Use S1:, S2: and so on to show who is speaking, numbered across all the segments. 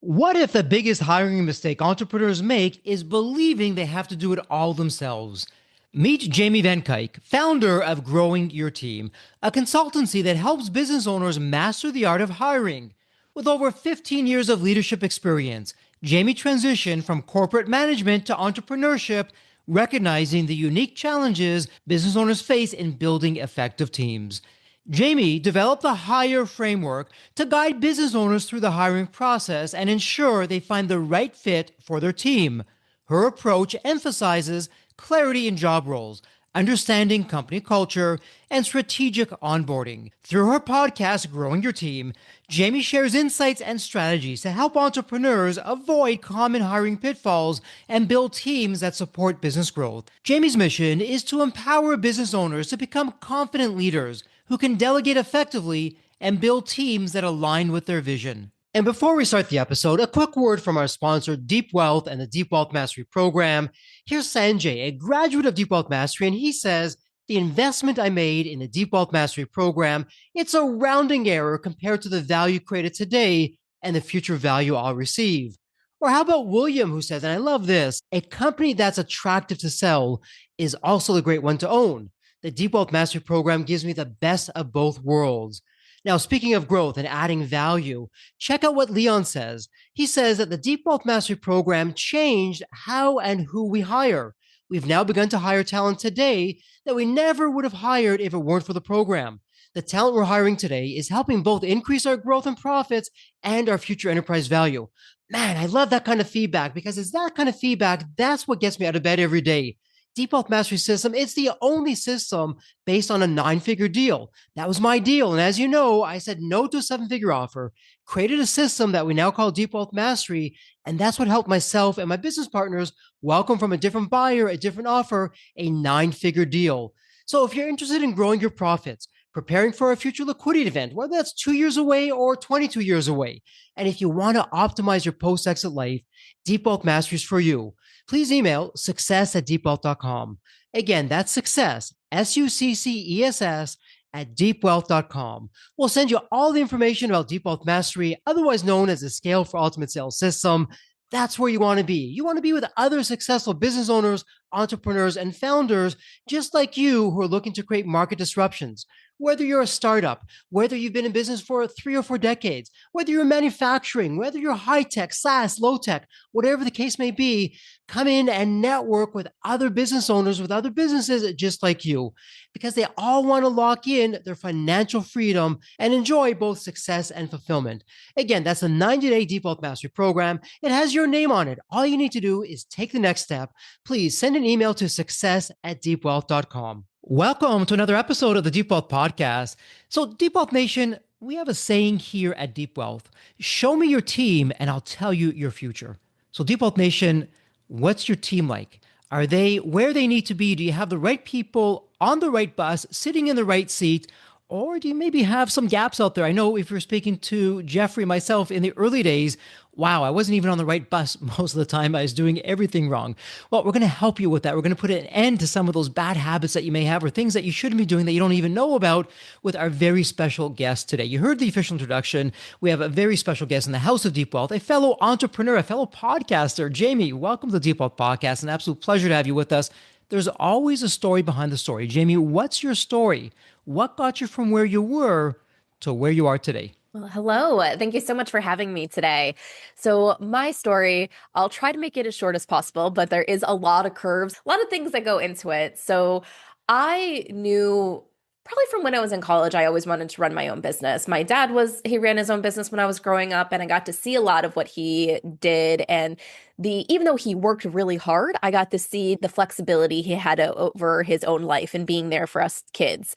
S1: What if the biggest hiring mistake entrepreneurs make is believing they have to do it all themselves? Meet Jamie Van Cuyk, founder of Growing Your Team, a consultancy that helps business owners master the art of hiring. With over 15 years of leadership experience, Jamie transitioned from corporate management to entrepreneurship, recognizing the unique challenges business owners face in building effective teams. Jamie developed the H.I.R.E framework to guide business owners through the hiring process and ensure they find the right fit for their team. Her approach emphasizes clarity in job roles, understanding company culture, and strategic onboarding. Through her podcast, Growing Your Team, Jamie shares insights and strategies to help entrepreneurs avoid common hiring pitfalls and build teams that support business growth. Jamie's mission is to empower business owners to become confident leaders who can delegate effectively and build teams that align with their vision. And before we start the episode, a quick word from our sponsor, Deep Wealth and the Deep Wealth Mastery Program. Here's Sanjay, a graduate of Deep Wealth Mastery, and he says, the investment I made in the Deep Wealth Mastery Program, it's a rounding error compared to the value created today and the future value I'll receive. Or how about William, who says, and I love this, a company that's attractive to sell is also a great one to own. The Deep Wealth Mastery Program gives me the best of both worlds. Now, speaking of growth and adding value, check out what Leon says. He says that the Deep Wealth Mastery Program changed how and who we hire. We've now begun to hire talent today that we never would have hired if it weren't for the program. The talent we're hiring today is helping both increase our growth and profits and our future enterprise value. Man, I love that kind of feedback because it's that kind of feedback that's what gets me out of bed every day. Deep Wealth Mastery System, it's the only system based on a 9-figure deal. That was my deal. And as you know, I said no to a 7-figure offer, created a system that we now call Deep Wealth Mastery. And that's what helped myself and my business partners welcome from a different buyer, a different offer, a 9-figure deal. So if you're interested in growing your profits, preparing for a future liquidity event, whether that's 2 years away or 22 years away, and if you want to optimize your post-exit life, Deep Wealth Mastery is for you. Please email success@deepwealth.com. Again, that's success, SUCCESS at deepwealth.com. We'll send you all the information about Deep Wealth Mastery, otherwise known as the Scale for Ultimate Sales System. That's where you want to be. You want to be with other successful business owners, entrepreneurs, and founders just like you who are looking to create market disruptions. Whether you're a startup, whether you've been in business for 3 or 4 decades, whether you're manufacturing, whether you're high tech, SaaS, low tech, whatever the case may be, come in and network with other business owners, with other businesses just like you, because they all want to lock in their financial freedom and enjoy both success and fulfillment. Again, that's a 90-day Deep Wealth Mastery Program. It has your name on it. All you need to do is take the next step. Please send an email to success@deepwealth.com. Welcome to another episode of the Deep Wealth Podcast. So, Deep Wealth Nation, we have a saying here at Deep Wealth: show me your team and I'll tell you your future. So, Deep Wealth Nation, what's your team like? Are they where they need to be? Do you have the right people on the right bus, sitting in the right seat? Or do you maybe have some gaps out there? I know if you're speaking to Jeffrey, myself, in the early days, wow, I wasn't even on the right bus most of the time. I was doing everything wrong. Well, we're going to help you with that. We're going to put an end to some of those bad habits that you may have or things that you shouldn't be doing that you don't even know about with our very special guest today. You heard the official introduction. We have a very special guest in the House of Deep Wealth, a fellow entrepreneur, a fellow podcaster. Jamie, welcome to the Deep Wealth Podcast. An absolute pleasure to have you with us. There's always a story behind the story. Jamie, what's your story? What got you from where you were to where you are today?
S2: Well, hello. Thank you so much for having me today. So my story, I'll try to make it as short as possible, but there is a lot of curves, a lot of things that go into it. So I knew probably from when I was in college, I always wanted to run my own business. My dad he ran his own business when I was growing up, and I got to see a lot of what he did. And even though he worked really hard, I got to see the flexibility he had over his own life and being there for us kids.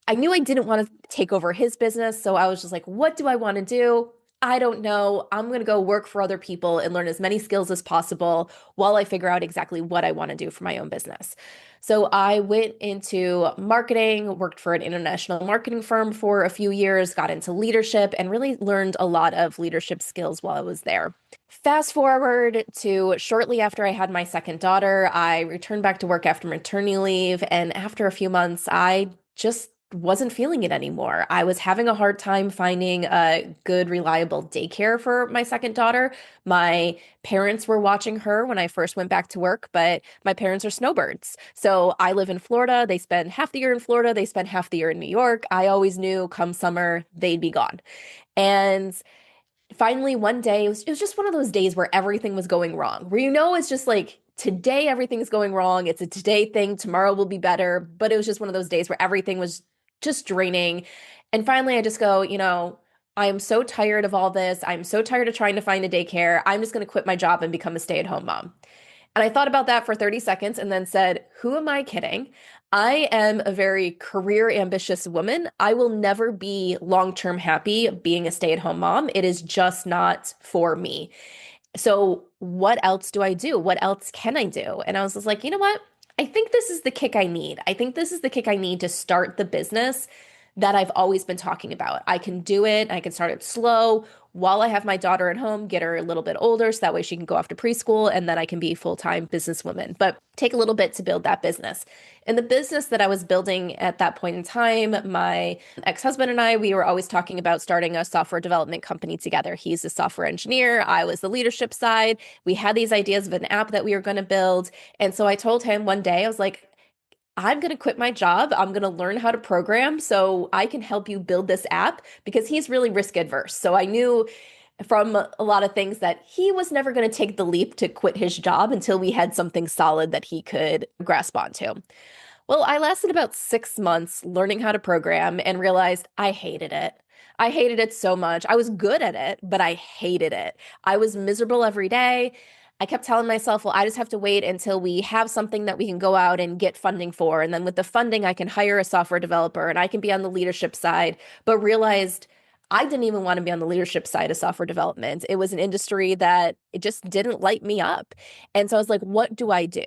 S2: I knew I didn't want to take over his business, so I was just like, what do I want to do? I don't know. I'm going to go work for other people and learn as many skills as possible while I figure out exactly what I want to do for my own business. So I went into marketing, worked for an international marketing firm for a few years, got into leadership, and really learned a lot of leadership skills while I was there. Fast forward to shortly after I had my second daughter, I returned back to work after maternity leave. And after a few months, I just wasn't feeling it anymore. I was having a hard time finding a good, reliable daycare for my second daughter. My parents were watching her when I first went back to work, but my parents are snowbirds. So I live in Florida. They spend half the year in Florida, they spend half the year in New York. I always knew come summer, they'd be gone. And finally, one day, it was just one of those days where everything was going wrong, where it's just like, today everything's going wrong. It's a today thing. Tomorrow will be better. But it was just one of those days where everything was just draining. And finally, I just go, I am so tired of all this. I'm so tired of trying to find a daycare. I'm just going to quit my job and become a stay-at-home mom. And I thought about that for 30 seconds and then said, who am I kidding? I am a very career ambitious woman. I will never be long-term happy being a stay-at-home mom. It is just not for me. So what else do I do? What else can I do? And I was just like, you know what? I think this is the kick I need. I think this is the kick I need to start the business that I've always been talking about. I can do it. I can start it slow while I have my daughter at home, get her a little bit older so that way she can go off to preschool and then I can be a full-time businesswoman. But take a little bit to build that business. And the business that I was building at that point in time, my ex-husband and I, we were always talking about starting a software development company together. He's a software engineer. I was the leadership side. We had these ideas of an app that we were going to build. And so I told him one day, I was like, I'm going to quit my job. I'm going to learn how to program so I can help you build this app because he's really risk adverse. So I knew from a lot of things that he was never going to take the leap to quit his job until we had something solid that he could grasp onto. Well, I lasted about 6 months learning how to program and realized I hated it. I hated it so much. I was good at it, but I hated it. I was miserable every day. I kept telling myself, well, I just have to wait until we have something that we can go out and get funding for. And then with the funding, I can hire a software developer and I can be on the leadership side. But realized I didn't even want to be on the leadership side of software development. It was an industry that it just didn't light me up. And so I was like, what do I do?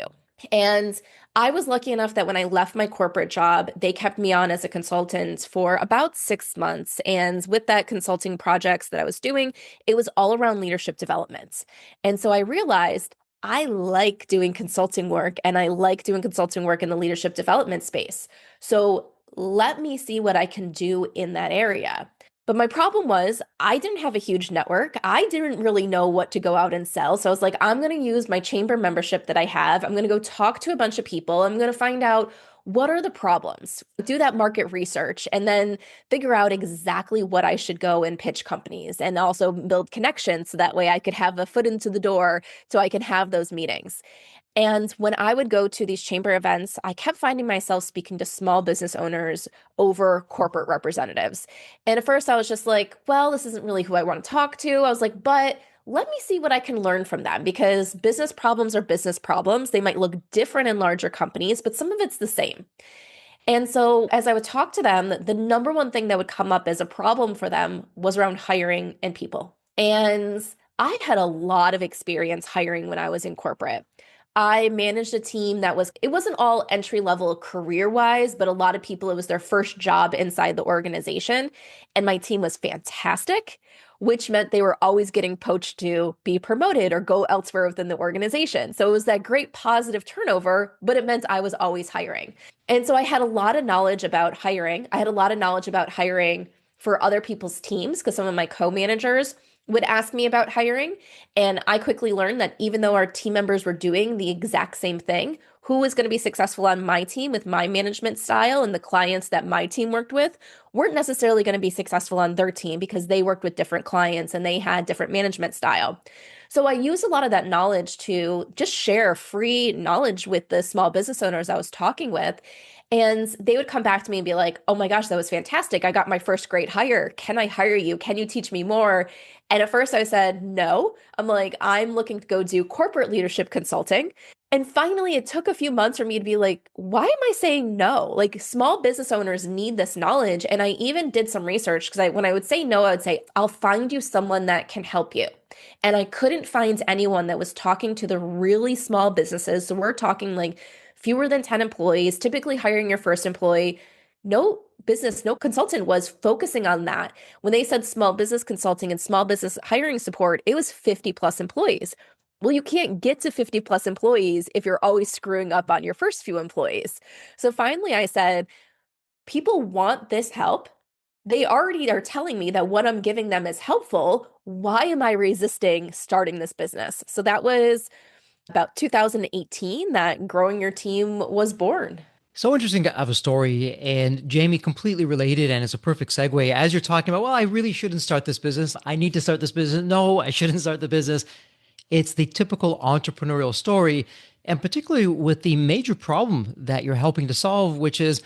S2: And I was lucky enough that when I left my corporate job, they kept me on as a consultant for about 6 months. And with that consulting projects that I was doing, it was all around leadership development. And so I realized I like doing consulting work and I like doing consulting work in the leadership development space. So let me see what I can do in that area. But my problem was I didn't have a huge network. I didn't really know what to go out and sell. So I was like, I'm going to use my chamber membership that I have. I'm going to go talk to a bunch of people. I'm going to find out what are the problems, do that market research, and then figure out exactly what I should go and pitch companies and also build connections so that way I could have a foot into the door so I can have those meetings. And when I would go to these chamber events, I kept finding myself speaking to small business owners over corporate representatives. And at first I was just like, well, this isn't really who I want to talk to. I was like, but let me see what I can learn from them because business problems are business problems. They might look different in larger companies, but some of it's the same. And so as I would talk to them, the number one thing that would come up as a problem for them was around hiring and people. And I had a lot of experience hiring when I was in corporate. I managed a team it wasn't all entry level career wise, but a lot of people, it was their first job inside the organization. And my team was fantastic, which meant they were always getting poached to be promoted or go elsewhere within the organization. So it was that great positive turnover, but it meant I was always hiring. And so I had a lot of knowledge about hiring. I had a lot of knowledge about hiring for other people's teams because some of my co-managers would ask me about hiring. And I quickly learned that even though our team members were doing the exact same thing, who was going to be successful on my team with my management style and the clients that my team worked with weren't necessarily going to be successful on their team because they worked with different clients and they had different management style. So I use a lot of that knowledge to just share free knowledge with the small business owners I was talking with. And they would come back to me and be like, oh my gosh, that was fantastic. I got my first great hire. Can I hire you? Can you teach me more? And at first I said, no. I'm like, I'm looking to go do corporate leadership consulting. And finally, it took a few months for me to be like, why am I saying no? Like, small business owners need this knowledge. And I even did some research because when I would say no, I would say, I'll find you someone that can help you. And I couldn't find anyone that was talking to the really small businesses. So we're talking like fewer than 10 employees, typically hiring your first employee. No business, no consultant was focusing on that. When they said small business consulting and small business hiring support, it was 50 plus employees. Well, you can't get to 50 plus employees if you're always screwing up on your first few employees. So finally, I said, People want this help. They already are telling me that what I'm giving them is helpful. Why am I resisting starting this business? So that was about 2018 that growing your team was born.
S1: So interesting of a story, and Jamie completely related, and it's a perfect segue as you're talking about, well, I really shouldn't start this business. I need to start this business. No, I shouldn't start the business. It's the typical entrepreneurial story, and particularly with the major problem that you're helping to solve, which is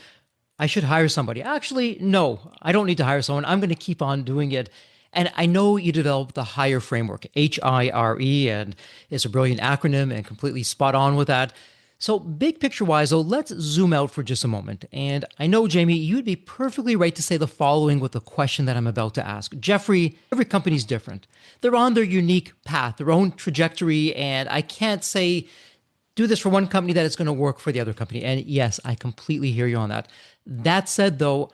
S1: I should hire somebody. Actually, no, I don't need to hire someone. I'm going to keep on doing it. And I know you developed the HIRE framework, HIRE, and it's a brilliant acronym and completely spot on with that. So, big picture wise, though, let's zoom out for just a moment. And I know, Jamie, you'd be perfectly right to say the following with the question that I'm about to ask. Jeffrey, every company's different. They're on their unique path, their own trajectory. And I can't say do this for one company that it's going to work for the other company. And yes, I completely hear you on that. That said, though,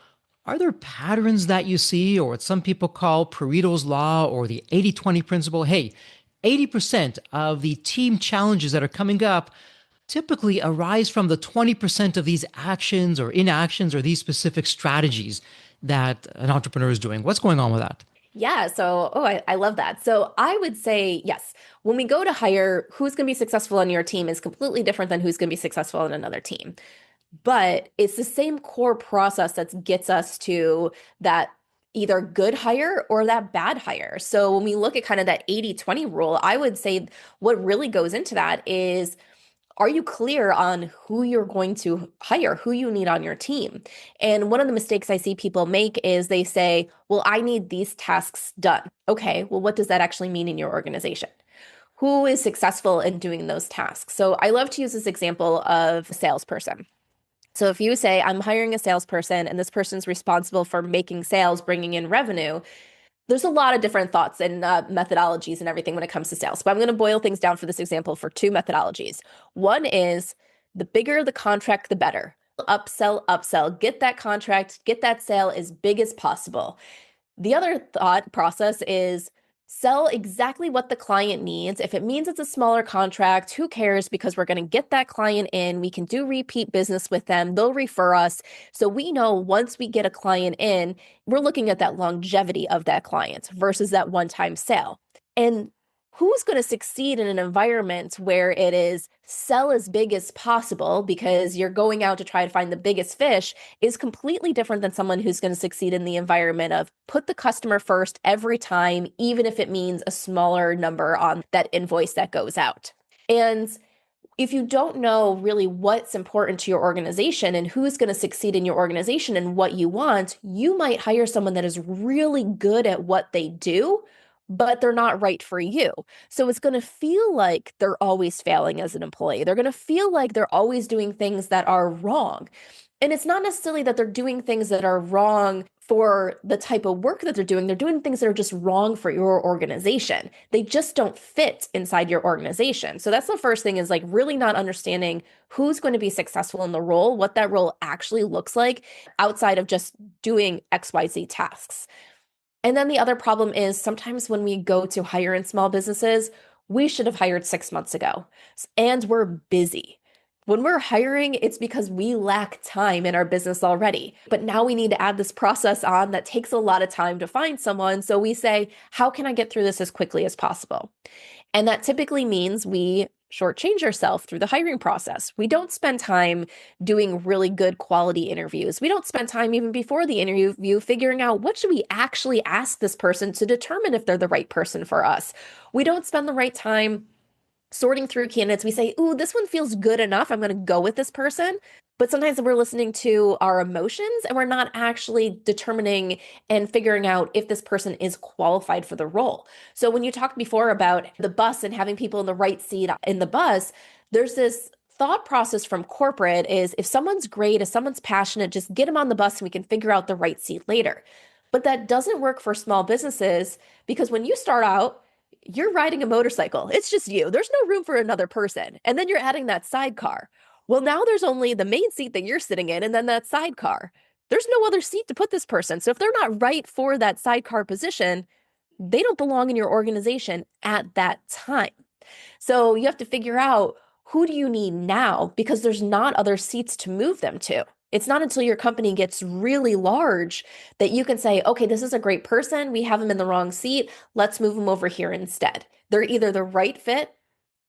S1: are there patterns that you see, or what some people call Pareto's Law or the 80/20 principle? Hey, 80% of the team challenges that are coming up typically arise from the 20% of these actions or inactions or these specific strategies that an entrepreneur is doing. What's going on with that?
S2: Yeah, so I love that. So I would say yes. When we go to hire, who's going to be successful on your team is completely different than who's going to be successful on another team. But it's the same core process that gets us to that either good hire or that bad hire. So when we look at kind of that 80/20 rule, I would say what really goes into that is, are you clear on who you're going to hire, who you need on your team? And one of the mistakes I see people make is they say, well, I need these tasks done. Okay, well, what does that actually mean in your organization? Who is successful in doing those tasks? So I love to use this example of a salesperson. So if you say, I'm hiring a salesperson and this person's responsible for making sales, bringing in revenue, there's a lot of different thoughts and methodologies and everything when it comes to sales. But I'm going to boil things down for this example for two methodologies. One is the bigger the contract, the better. Upsell, upsell, get that contract, get that sale as big as possible. The other thought process is sell exactly what the client needs. If it means it's a smaller contract, who cares? Because we're going to get that client in. We can do repeat business with them. They'll refer us. So we know once we get a client in, we're looking at that longevity of that client versus that one-time sale. And who's going to succeed in an environment where it is sell as big as possible because you're going out to try to find the biggest fish is completely different than someone who's going to succeed in the environment of put the customer first every time, even if it means a smaller number on that invoice that goes out. And if you don't know really what's important to your organization and who's going to succeed in your organization and what you want, you might hire someone that is really good at what they do, but they're not right for you. So it's going to feel like they're always failing as an employee. They're going to feel like they're always doing things that are wrong. And it's not necessarily that they're doing things that are wrong for the type of work that they're doing. They're doing things that are just wrong for your organization. They just don't fit inside your organization. So that's the first thing is like really not understanding who's going to be successful in the role, what that role actually looks like outside of just doing XYZ tasks. And then the other problem is sometimes when we go to hire in small businesses, we should have hired 6 months ago and we're busy. When we're hiring, it's because we lack time in our business already. But now we need to add this process on that takes a lot of time to find someone. So we say, how can I get through this as quickly as possible? And that typically means we shortchange ourselves through the hiring process. We don't spend time doing really good quality interviews. We don't spend time even before the interview figuring out what should we actually ask this person to determine if they're the right person for us. We don't spend the right time sorting through candidates. We say, ooh, this one feels good enough. I'm going to go with this person. But sometimes we're listening to our emotions and we're not actually determining and figuring out if this person is qualified for the role. So when you talked before about the bus and having people in the right seat in the bus, there's this thought process from corporate is if someone's great, if someone's passionate, just get them on the bus and we can figure out the right seat later. But that doesn't work for small businesses because when you start out, you're riding a motorcycle. It's just you. There's no room for another person. And then you're adding that sidecar. Well, now there's only the main seat that you're sitting in and then that sidecar. There's no other seat to put this person. So if they're not right for that sidecar position, they don't belong in your organization at that time. So you have to figure out who do you need now because there's not other seats to move them to. It's not until your company gets really large that you can say, okay, this is a great person. We have them in the wrong seat. Let's move them over here instead. They're either the right fit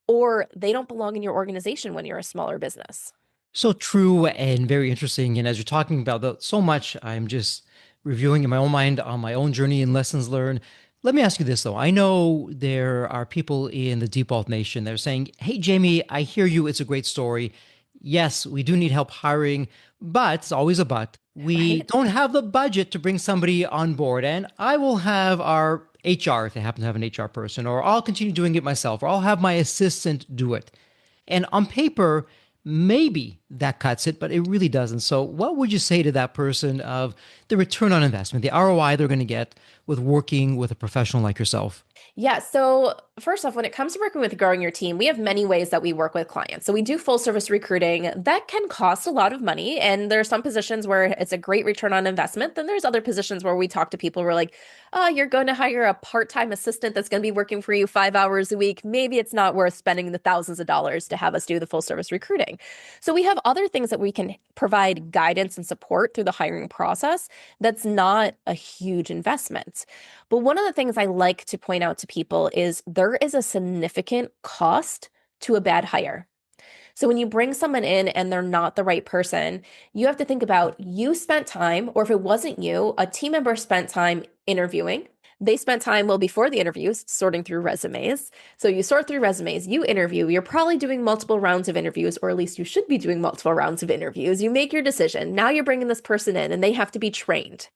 S2: or they don't belong in your organization when you're a smaller business.
S1: So true and very interesting. And as you're talking about so much, I'm just reviewing in my own mind on my own journey and lessons learned. Let me ask you this though. I know there are people in the Default Nation that are saying, "Hey, Jamie, I hear you. It's a great story. Yes, we do need help hiring, but it's always a but. We
S2: Right?
S1: don't have the budget to bring somebody on board. And I will have our HR, if they happen to have an HR person, or I'll continue doing it myself, or I'll have my assistant do it." And on paper, maybe that cuts it, but it really doesn't. So, what would you say to that person of the return on investment, the ROI they're going to get with working with a professional like yourself?
S2: Yeah. So, first off, when it comes to working with growing your team, we have many ways that we work with clients. So, we do full service recruiting. That can cost a lot of money. And there are some positions where it's a great return on investment. Then there's other positions where we talk to people, we're like, oh, you're going to hire a part time assistant that's going to be working for you 5 hours a week. Maybe it's not worth spending the thousands of dollars to have us do the full service recruiting. So, we have other things that we can provide guidance and support through the hiring process that's not a huge investment. But one of the things I like to point out to people is there is a significant cost to a bad hire. So when you bring someone in and they're not the right person, you have to think about you spent time, or if it wasn't you, a team member spent time interviewing. They spent time, well, before the interviews, sorting through resumes. So you sort through resumes, you interview, you're probably doing multiple rounds of interviews, or at least you should be doing multiple rounds of interviews. You make your decision. Now you're bringing this person in and they have to be trained.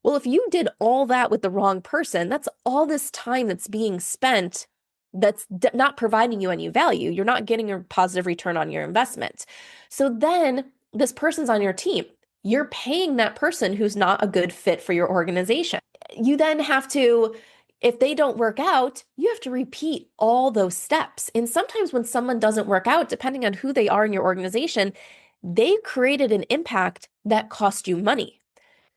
S2: Well, if you did all that with the wrong person, that's all this time that's being spent that's not providing you any value. You're not getting a positive return on your investment. So then this person's on your team. You're paying that person who's not a good fit for your organization. You then have to, if they don't work out, you have to repeat all those steps. And sometimes when someone doesn't work out, depending on who they are in your organization, they created an impact that cost you money.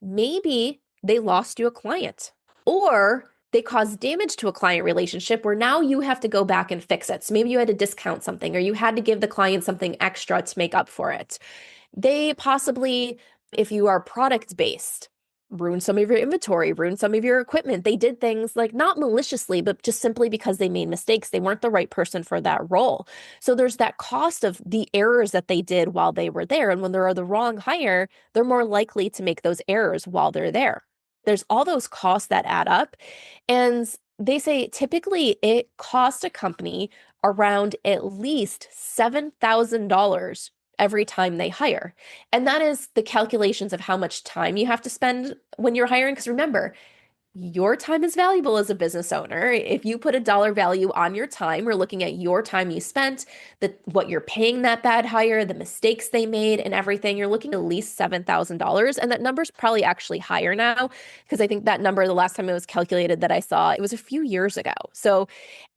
S2: Maybe they lost you a client or they caused damage to a client relationship where now you have to go back and fix it. So maybe you had to discount something or you had to give the client something extra to make up for it. They possibly, if you are product based, ruin some of your inventory, ruin some of your equipment. They did things like not maliciously, but just simply because they made mistakes. They weren't the right person for that role. So there's that cost of the errors that they did while they were there. And when they're the wrong hire, they're more likely to make those errors while they're there. There's all those costs that add up. And they say typically it costs a company around at least $7,000 every time they hire. And that is the calculations of how much time you have to spend when you're hiring. Because remember, your time is valuable as a business owner. If you put a dollar value on your time, we're looking at your time you spent, what you're paying that bad hire, the mistakes they made, and everything. You're looking at least $7,000. And that number's probably actually higher now because I think that number, the last time it was calculated that I saw, it was a few years ago. So,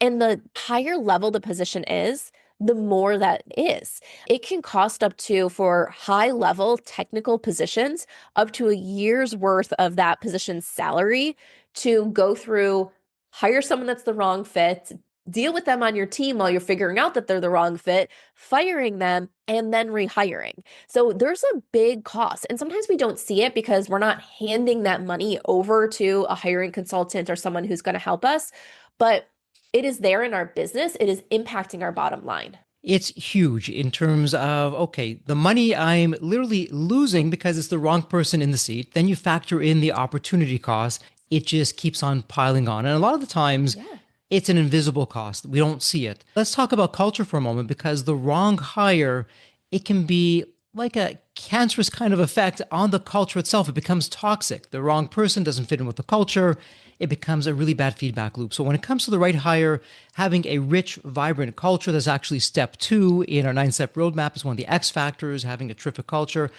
S2: and the higher level the position is, the more that is. It can cost up to, for high level technical positions, up to a year's worth of that position's salary to go through, hire someone that's the wrong fit, deal with them on your team while you're figuring out that they're the wrong fit, firing them, and then rehiring. So there's a big cost. And sometimes we don't see it because we're not handing that money over to a hiring consultant or someone who's going to help us. But it is there in our business. It is impacting our bottom line.
S1: It's huge in terms of, okay, the money I'm literally losing because it's the wrong person in the seat. Then you factor in the opportunity cost. It just keeps on piling on. And a lot of the times,
S2: Yeah.
S1: it's an invisible cost. We don't see it. Let's talk about culture for a moment because the wrong hire, it can be like a cancerous kind of effect on the culture itself. It becomes toxic. The wrong person doesn't fit in with the culture. It becomes a really bad feedback loop. So when it comes to the right hire, having a rich, vibrant culture, that's actually step two in our 9 step roadmap is one of the X factors, having a terrific culture.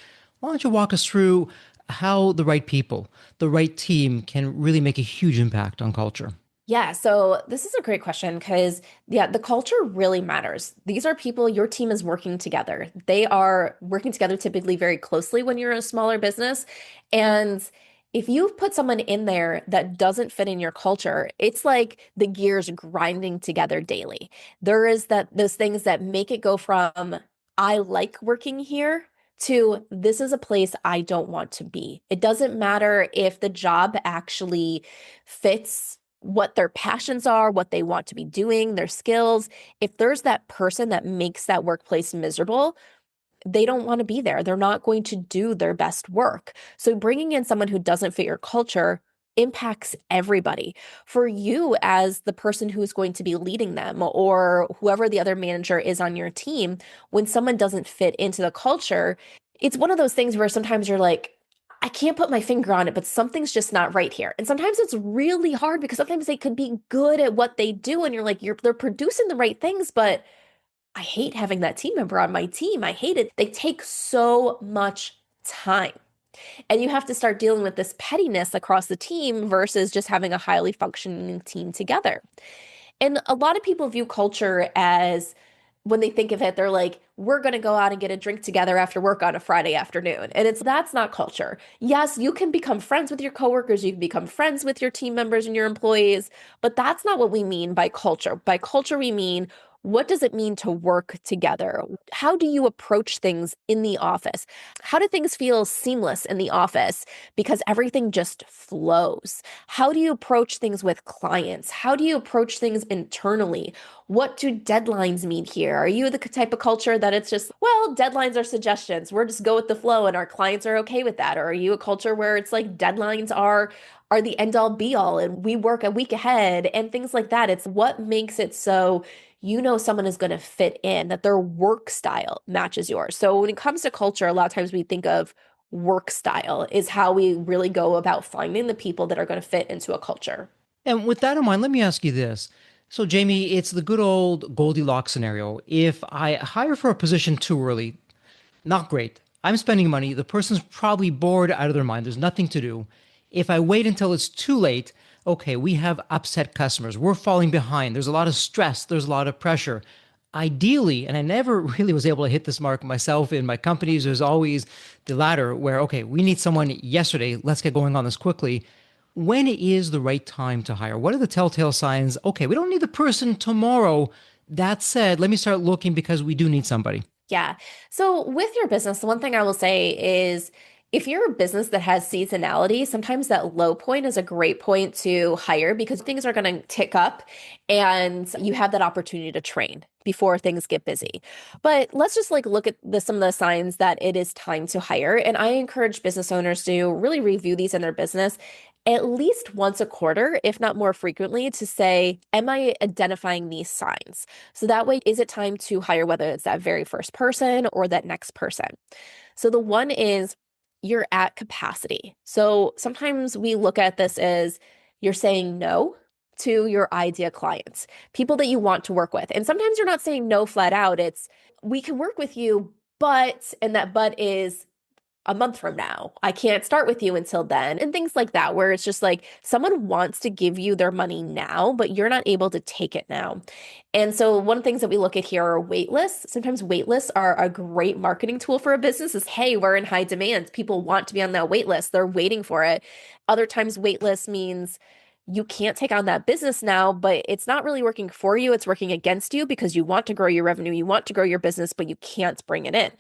S1: Why don't you walk us through how the right people, the right team can really make a huge impact on culture?
S2: Yeah, so this is a great question because, yeah, the culture really matters. These are people, your team is working together. They are working together typically very closely when you're a smaller business. And if you put someone in there that doesn't fit in your culture, it's like the gears grinding together daily. There is those things that make it go from, I like working here to this is a place I don't want to be. It doesn't matter if the job actually fits what their passions are, what they want to be doing, their skills. If there's that person that makes that workplace miserable, they don't want to be there. They're not going to do their best work. So bringing in someone who doesn't fit your culture impacts everybody. For you as the person who's going to be leading them or whoever the other manager is on your team, when someone doesn't fit into the culture, it's one of those things where sometimes you're like, I can't put my finger on it, but something's just not right here. And sometimes it's really hard because sometimes they could be good at what they do and you're like, they're producing the right things, but I hate having that team member on my team. I hate it. They take so much time. And you have to start dealing with this pettiness across the team versus just having a highly functioning team together. And a lot of people view culture as when they think of it, they're like, we're going to go out and get a drink together after work on a Friday afternoon. And that's not culture. Yes, you can become friends with your coworkers, you can become friends with your team members and your employees, but that's not what we mean by culture. By culture, we mean what does it mean to work together? How do you approach things in the office? How do things feel seamless in the office because everything just flows? How do you approach things with clients? How do you approach things internally? What do deadlines mean here? Are you the type of culture that it's just, well, deadlines are suggestions. We're just go with the flow and our clients are okay with that? Or are you a culture where it's like deadlines are the end all be all and we work a week ahead and things like that? It's what makes it so someone is going to fit in, that their work style matches yours. So when it comes to culture, a lot of times we think of work style is how we really go about finding the people that are going to fit into a culture.
S1: And with that in mind, let me ask you this. So, Jamie, it's the good old Goldilocks scenario. If I hire for a position too early, not great. I'm spending money. The person's probably bored out of their mind. There's nothing to do. If I wait until it's too late, okay, we have upset customers. We're falling behind. There's a lot of stress. There's a lot of pressure. Ideally, and I never really was able to hit this mark myself in my companies, there's always the latter where, okay, we need someone yesterday. Let's get going on this quickly. When is the right time to hire? What are the telltale signs? Okay, we don't need the person tomorrow. That said, let me start looking because we do need somebody.
S2: Yeah. So with your business, the one thing I will say is if you're a business that has seasonality, sometimes that low point is a great point to hire because things are going to tick up and you have that opportunity to train before things get busy. But let's just like look at some of the signs that it is time to hire. And I encourage business owners to really review these in their business at least once a quarter, if not more frequently, to say, am I identifying these signs? So that way, is it time to hire, whether it's that very first person or that next person? So the one is you're at capacity. So sometimes we look at this as you're saying no to your idea clients, people that you want to work with. And sometimes you're not saying no flat out. It's we can work with you, and that but is a month from now. I can't start with you until then, and things like that, where it's just like someone wants to give you their money now, but you're not able to take it now. And so, one of the things that we look at here are wait lists. Sometimes wait lists are a great marketing tool for a business is, hey, we're in high demand. People want to be on that wait list, they're waiting for it. Other times, wait list means you can't take on that business now, but it's not really working for you. It's working against you because you want to grow your revenue, you want to grow your business, but you can't bring it in.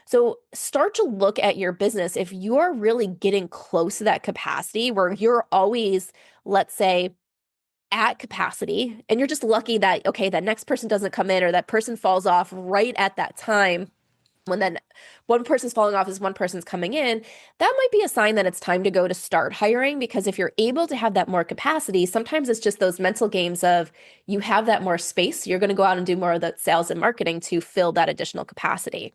S2: So start to look at your business. If you're really getting close to that capacity where you're always, let's say, at capacity, and you're just lucky that, okay, that next person doesn't come in or that person falls off right at that time when then one person's falling off as one person's coming in, that might be a sign that it's time to go to start hiring. Because if you're able to have that more capacity, sometimes it's just those mental games of you have that more space. You're going to go out and do more of the sales and marketing to fill that additional capacity.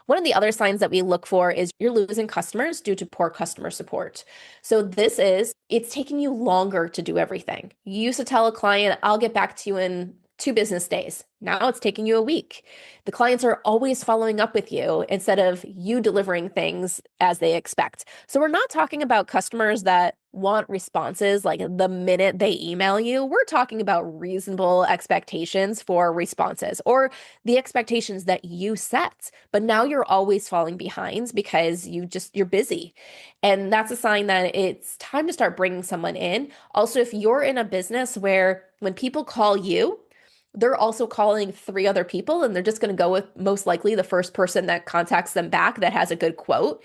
S2: One of the other signs that we look for is you're losing customers due to poor customer support. So it's taking you longer to do everything. You used to tell a client, I'll get back to you in 2 business days. Now it's taking you a week. The clients are always following up with you instead of you delivering things as they expect. So we're not talking about customers that want responses like the minute they email you. We're talking about reasonable expectations for responses or the expectations that you set. But now you're always falling behind because you're busy. And that's a sign that it's time to start bringing someone in. Also, if you're in a business where when people call you, they're also calling three other people and they're just going to go with most likely the first person that contacts them back that has a good quote.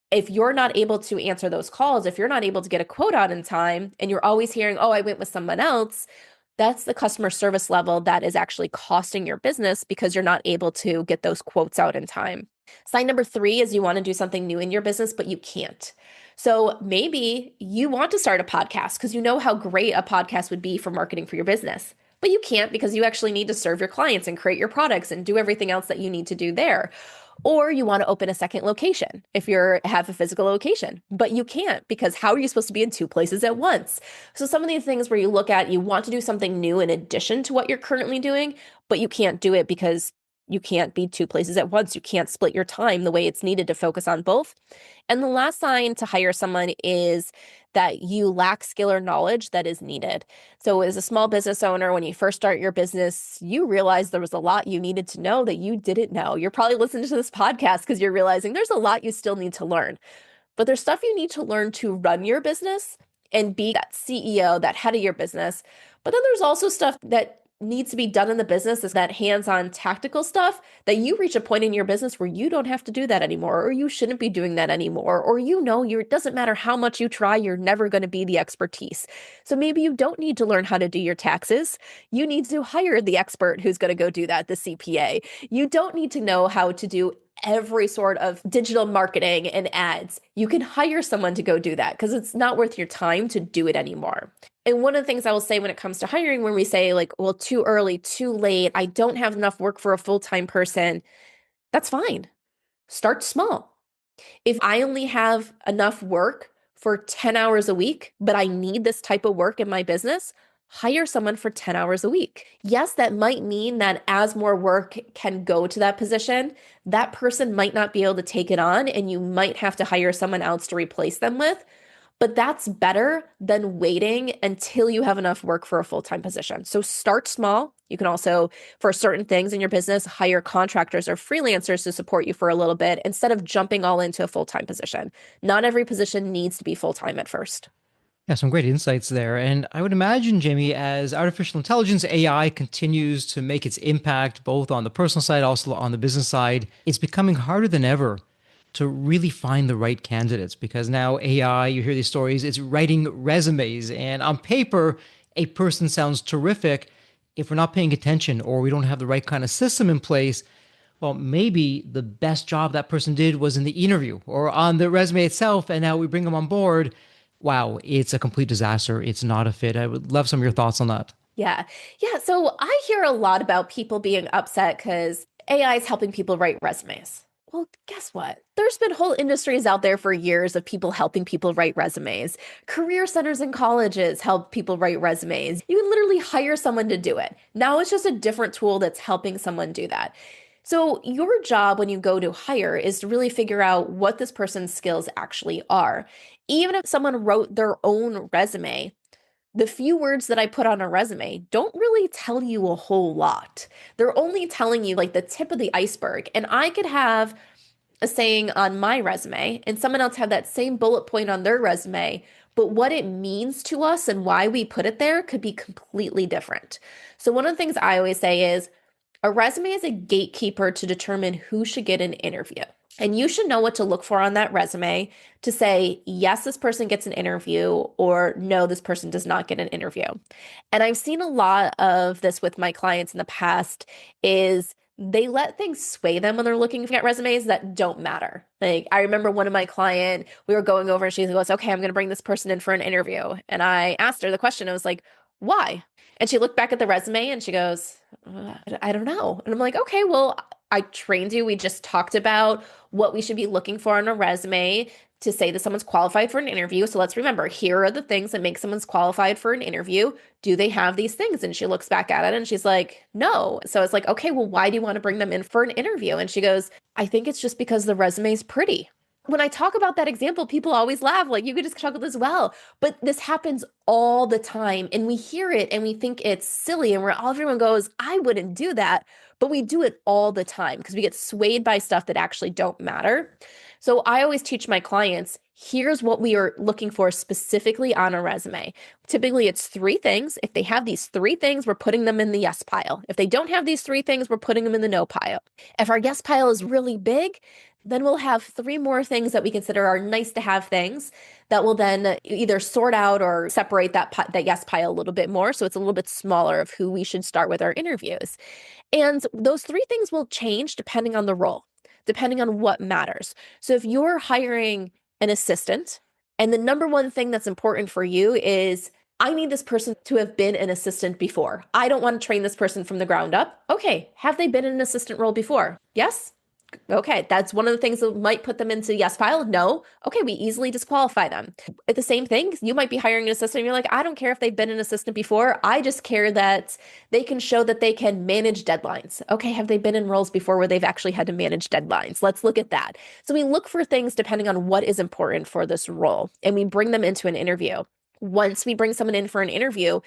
S2: If you're not able to answer those calls, if you're not able to get a quote out in time and you're always hearing, oh, I went with someone else, that's the customer service level that is actually costing your business because you're not able to get those quotes out in time. Sign number three is you want to do something new in your business, but you can't. So maybe you want to start a podcast because you know how great a podcast would be for marketing for your business, but you can't because you actually need to serve your clients and create your products and do everything else that you need to do there. Or you want to open a second location if you have a physical location, but you can't because how are you supposed to be in two places at once? So some of these things where you look at, you want to do something new in addition to what you're currently doing, but you can't do it because you can't be two places at once. You can't split your time the way it's needed to focus on both. And the last sign to hire someone is that you lack skill or knowledge that is needed. So, as a small business owner, when you first start your business, you realize there was a lot you needed to know that you didn't know. You're probably listening to this podcast because you're realizing there's a lot you still need to learn. But there's stuff you need to learn to run your business and be that CEO, that head of your business. But then there's also stuff that needs to be done in the business, is that hands-on tactical stuff that you reach a point in your business where you don't have to do that anymore, or you shouldn't be doing that anymore, or it doesn't matter how much you try, you're never going to be the expertise. So maybe you don't need to learn how to do your taxes. You need to hire the expert who's going to go do that, the CPA. You don't need to know how to do every sort of digital marketing and ads. You can hire someone to go do that because it's not worth your time to do it anymore. And one of the things I will say when it comes to hiring, when we say like, well, too early, too late, I don't have enough work for a full-time person, that's fine. Start small. If I only have enough work for 10 hours a week, but I need this type of work in my business, hire someone for 10 hours a week. Yes, that might mean that as more work can go to that position, that person might not be able to take it on, and you might have to hire someone else to replace them with. But that's better than waiting until you have enough work for a full-time position. So start small. You can also, for certain things in your business, hire contractors or freelancers to support you for a little bit instead of jumping all into a full-time position. Not every position needs to be full-time at first.
S1: Yeah, some great insights there. And I would imagine, Jamie, as artificial intelligence, AI continues to make its impact both on the personal side, also on the business side, it's becoming harder than ever to really find the right candidates because now AI, you hear these stories, it's writing resumes. And on paper, a person sounds terrific. If we're not paying attention or we don't have the right kind of system in place, well, maybe the best job that person did was in the interview or on the resume itself. And now we bring them on board. Wow, it's a complete disaster. It's not a fit. I would love some of your thoughts on that.
S2: Yeah. Yeah. So I hear a lot about people being upset because AI is helping people write resumes. Well, guess what? There's been whole industries out there for years of people helping people write resumes. Career centers in colleges help people write resumes. You can literally hire someone to do it. Now it's just a different tool that's helping someone do that. So your job when you go to hire is to really figure out what this person's skills actually are. Even if someone wrote their own resume, the few words that I put on a resume don't really tell you a whole lot. They're only telling you like the tip of the iceberg. And I could have a saying on my resume and someone else have that same bullet point on their resume, but what it means to us and why we put it there could be completely different. So one of the things I always say is a resume is a gatekeeper to determine who should get an interview. And you should know what to look for on that resume to say, yes, this person gets an interview, or no, this person does not get an interview. And I've seen a lot of this with my clients in the past is they let things sway them when they're looking at resumes that don't matter. Like I remember one of my client, we were going over and she goes, okay, I'm going to bring this person in for an interview. And I asked her the question. I was like, why? And she looked back at the resume and she goes, I don't know. And I'm like, okay, well, I trained you. We just talked about what we should be looking for on a resume to say that someone's qualified for an interview. So let's remember, here are the things that make someone's qualified for an interview. Do they have these things? And she looks back at it and she's like, no. So it's like, okay, well, why do you want to bring them in for an interview? And she goes, I think it's just because the resume is pretty. When I talk about that example, people always laugh, like you could just chuckle as well. But this happens all the time. And we hear it and we think it's silly. And everyone goes, I wouldn't do that. But we do it all the time because we get swayed by stuff that actually don't matter. So I always teach my clients, Here's what we are looking for specifically on a resume. Typically, it's three things. If they have these three things, we're putting them in the yes pile. If they don't have these three things, we're putting them in the no pile. If our yes pile is really big, then we'll have three more things that we consider are nice to have things that will then either sort out or separate that yes pile a little bit more. So it's a little bit smaller of who we should start with our interviews. And those three things will change depending on the role, depending on what matters. So if you're hiring an assistant, and the number one thing that's important for you is, I need this person to have been an assistant before. I don't want to train this person from the ground up. Okay, have they been in an assistant role before? Yes? Okay, that's one of the things that might put them into yes pile. No. Okay, we easily disqualify them. At the same thing, you might be hiring an assistant and you're like, I don't care if they've been an assistant before. I just care that they can show that they can manage deadlines. Okay, have they been in roles before where they've actually had to manage deadlines? Let's look at that. So we look for things depending on what is important for this role, and we bring them into an interview. Once we bring someone in for an interview,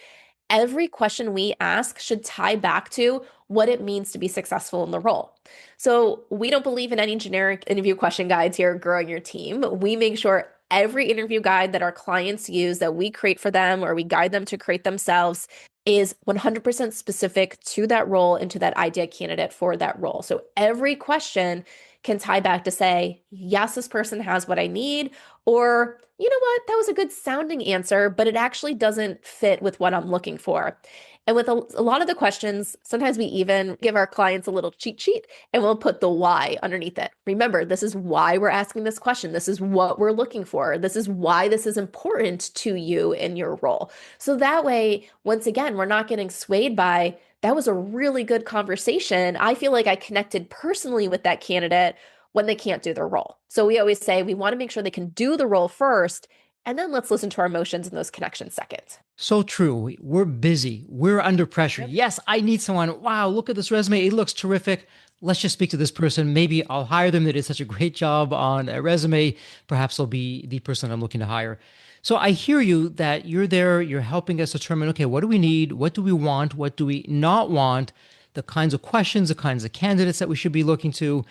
S2: every question we ask should tie back to what it means to be successful in the role. So we don't believe in any generic interview question guides here growing your team. We make sure every interview guide that our clients use, that we create for them or we guide them to create themselves, is 100% specific to that role and to that ideal candidate for that role. So every question can tie back to say, yes, this person has what I need, or you know what, that was a good sounding answer, but it actually doesn't fit with what I'm looking for. And with a lot of the questions, sometimes we even give our clients a little cheat sheet and we'll put the why underneath it. Remember, this is why we're asking this question. This is what we're looking for. This is why this is important to you in your role. So that way, once again, we're not getting swayed by, that was a really good conversation. I feel like I connected personally with that candidate when they can't do their role. So we always say we want to make sure they can do the role first, and then let's listen to our emotions and those connections second.
S1: So true. We're busy. We're under pressure.
S2: Yep.
S1: Yes, I need someone. Wow, look at this resume. It looks terrific. Let's just speak to this person. Maybe I'll hire them. They did such a great job on a resume. Perhaps they'll be the person I'm looking to hire. So I hear you that you're there. You're helping us determine, okay, what do we need? What do we want? What do we not want? The kinds of questions, the kinds of candidates that we should be looking to.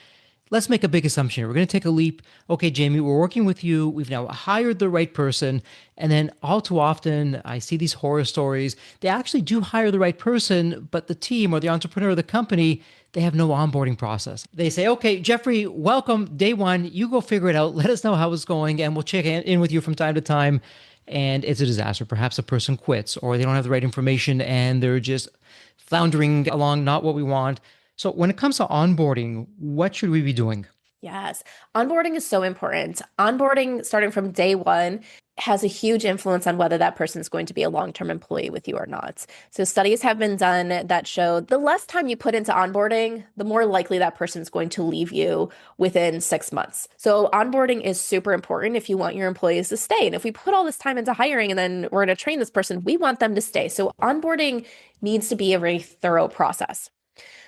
S1: Let's make a big assumption here. We're going to take a leap. Okay, Jamie, we're working with you. We've now hired the right person. And then all too often, I see these horror stories. They actually do hire the right person, but the team or the entrepreneur or the company, they have no onboarding process. They say, okay, Jeffrey, welcome, day one. You go figure it out. Let us know how it's going, and we'll check in with you from time to time. And it's a disaster. Perhaps a person quits, or they don't have the right information and they're just floundering along, not what we want. So when it comes to onboarding, what should we be doing?
S2: Yes, onboarding is so important. Onboarding, starting from day one, has a huge influence on whether that person is going to be a long-term employee with you or not. So studies have been done that show the less time you put into onboarding, the more likely that person is going to leave you within 6 months. So onboarding is super important if you want your employees to stay. And if we put all this time into hiring and then we're going to train this person, we want them to stay. So onboarding needs to be a very thorough process.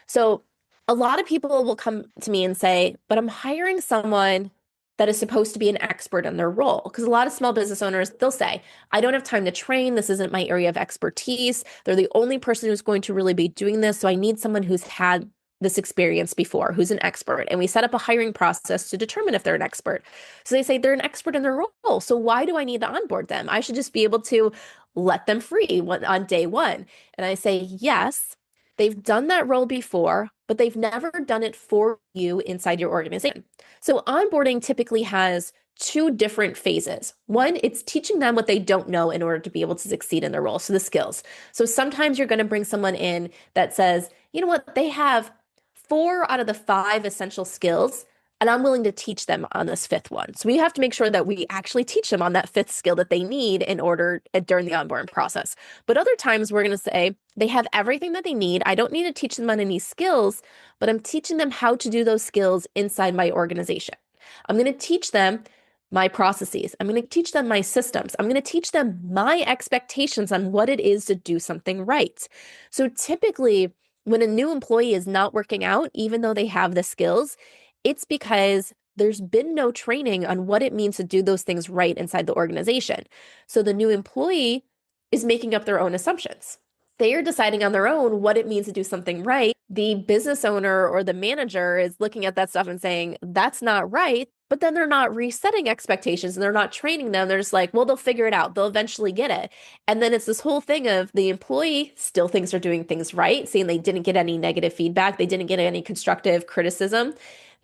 S2: So a lot of people will come to me and say, but I'm hiring someone that is supposed to be an expert in their role. Because a lot of small business owners, they'll say, I don't have time to train. This isn't my area of expertise. They're the only person who's going to really be doing this. So I need someone who's had this experience before, who's an expert. And we set up a hiring process to determine if they're an expert. So they say they're an expert in their role. So why do I need to onboard them? I should just be able to let them free on day one. And I say, yes. They've done that role before, but they've never done it for you inside your organization. So onboarding typically has two different phases. One, it's teaching them what they don't know in order to be able to succeed in their role. So the skills. So sometimes you're going to bring someone in that says, you know what, they have 4 out of the 5 essential skills, and I'm willing to teach them on this 5th one. So we have to make sure that we actually teach them on that 5th skill that they need in order during the onboarding process. But other times we're going to say they have everything that they need. I don't need to teach them on any skills, but I'm teaching them how to do those skills inside my organization. I'm going to teach them my processes. I'm going to teach them my systems. I'm going to teach them my expectations on what it is to do something right. So typically, when a new employee is not working out, even though they have the skills, it's because there's been no training on what it means to do those things right inside the organization. So the new employee is making up their own assumptions. They are deciding on their own what it means to do something right. The business owner or the manager is looking at that stuff and saying, that's not right. but then they're not resetting expectations and they're not training them. They're just like, well, they'll figure it out. They'll eventually get it. And then it's this whole thing of the employee still thinks they're doing things right, saying they didn't get any negative feedback, they didn't get any constructive criticism.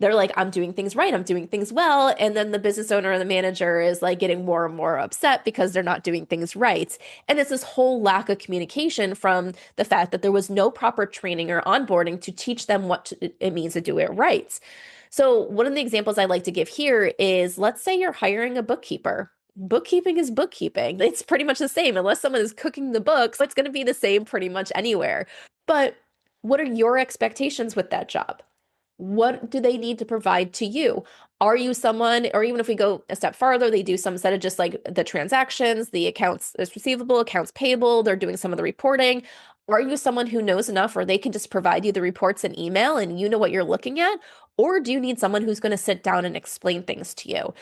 S2: They're like, I'm doing things right, I'm doing things well. And then the business owner or the manager is like getting more and more upset because they're not doing things right. And it's this whole lack of communication from the fact that there was no proper training or onboarding to teach them it means to do it right. So, one of the examples I like to give here is, let's say you're hiring a bookkeeper. Bookkeeping is bookkeeping. It's pretty much the same. Unless someone is cooking the books, it's going to be the same pretty much anywhere. But what are your expectations with that job? What do they need to provide to you? Are you someone, or even if we go a step farther, they do some set of just like the transactions, the accounts receivable, accounts payable, they're doing some of the reporting. Are you someone who knows enough or they can just provide you the reports and email and you know what you're looking at? Or do you need someone who's going to sit down and explain things to you?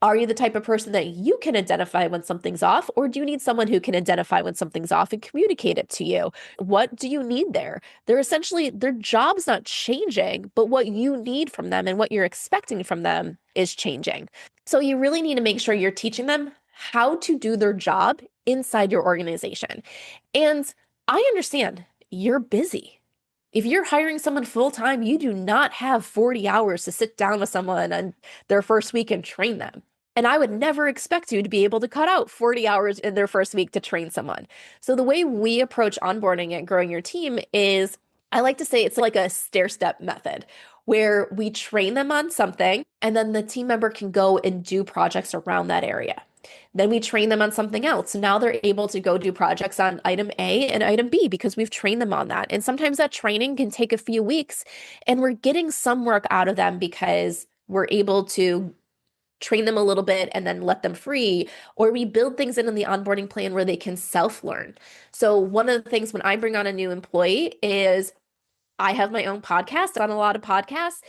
S2: Are you the type of person that you can identify when something's off, or do you need someone who can identify when something's off and communicate it to you? What do you need there? They're essentially, their job's not changing, but what you need from them and what you're expecting from them is changing. So you really need to make sure you're teaching them how to do their job inside your organization. And I understand you're busy. If you're hiring someone full time, you do not have 40 hours to sit down with someone on their first week and train them. And I would never expect you to be able to cut out 40 hours in their first week to train someone. So the way we approach onboarding and growing your team is, I like to say it's like a stair-step method where we train them on something and then the team member can go and do projects around that area. Then we train them on something else. So now they're able to go do projects on item A and item B because we've trained them on that. And sometimes that training can take a few weeks and we're getting some work out of them because we're able to train them a little bit and then let them free, or we build things in the onboarding plan where they can self-learn. So one of the things when I bring on a new employee is I have my own podcast on a lot of podcasts.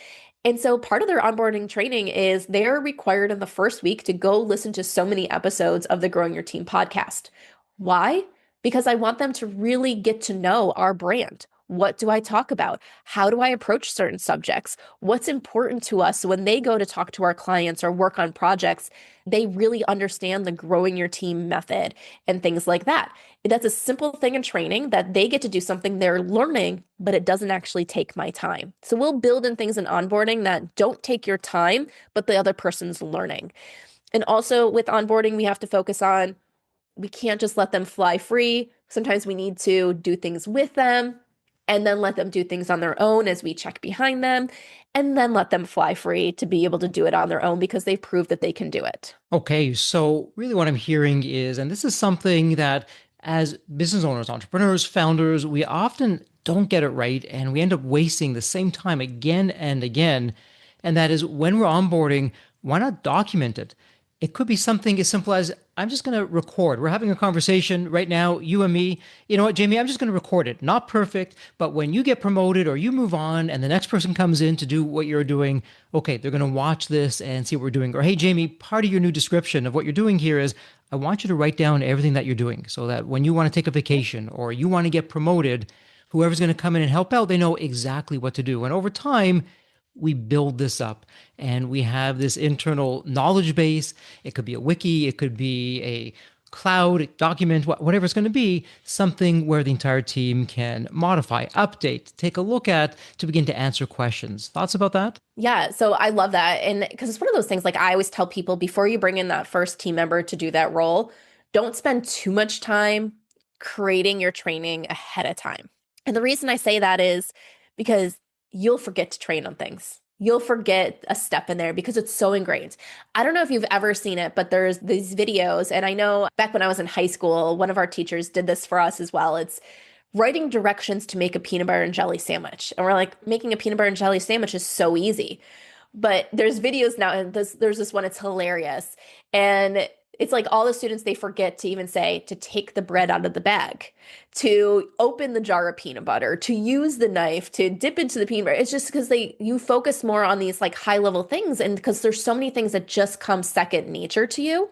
S2: And so part of their onboarding training is they're required in the first week to go listen to so many episodes of the Growing Your Team podcast. Why? Because I want them to really get to know our brand. What do I talk about? How do I approach certain subjects? What's important to us when they go to talk to our clients or work on projects? They really understand the growing your team method and things like that. That's a simple thing in training that they get to do something they're learning, but it doesn't actually take my time. So we'll build in things in onboarding that don't take your time, but the other person's learning. And also with onboarding, we have to focus on, we can't just let them fly free. Sometimes we need to do things with them and then let them do things on their own as we check behind them, and then let them fly free to be able to do it on their own because they've proved that they can do it.
S1: Okay, so really what I'm hearing is, and this is something that as business owners, entrepreneurs, founders, we often don't get it right and we end up wasting the same time again and again. And that is when we're onboarding, why not document it? It could be something as simple as I'm just going to record. We're having a conversation right now, you and me. You know what, Jamie? I'm just going to record it. Not perfect, but when you get promoted or you move on and the next person comes in to do what you're doing, okay, they're going to watch this and see what we're doing. Or, hey, Jamie, part of your new description of what you're doing here is I want you to write down everything that you're doing so that when you want to take a vacation or you want to get promoted, whoever's going to come in and help out, they know exactly what to do. And over time, we build this up and we have this internal knowledge base. It could be a wiki, it could be a cloud document, whatever it's going to be, something where the entire team can modify, update, take a look at to begin to answer questions. Thoughts about that?
S2: Yeah, so I love that. And because it's one of those things, like I always tell people before you bring in that first team member to do that role, don't spend too much time creating your training ahead of time. And the reason I say that is because you'll forget to train on things. You'll forget a step in there because it's so ingrained. I don't know if you've ever seen it, but there's these videos. And I know back when I was in high school, one of our teachers did this for us as well. It's writing directions to make a peanut butter and jelly sandwich. And we're like, making a peanut butter and jelly sandwich is so easy. But there's videos now, and there's this one, it's hilarious. And it's like all the students, they forget to even say to take the bread out of the bag, to open the jar of peanut butter, to use the knife, to dip into the peanut butter. It's just because you focus more on these like high level things. And because there's so many things that just come second nature to you.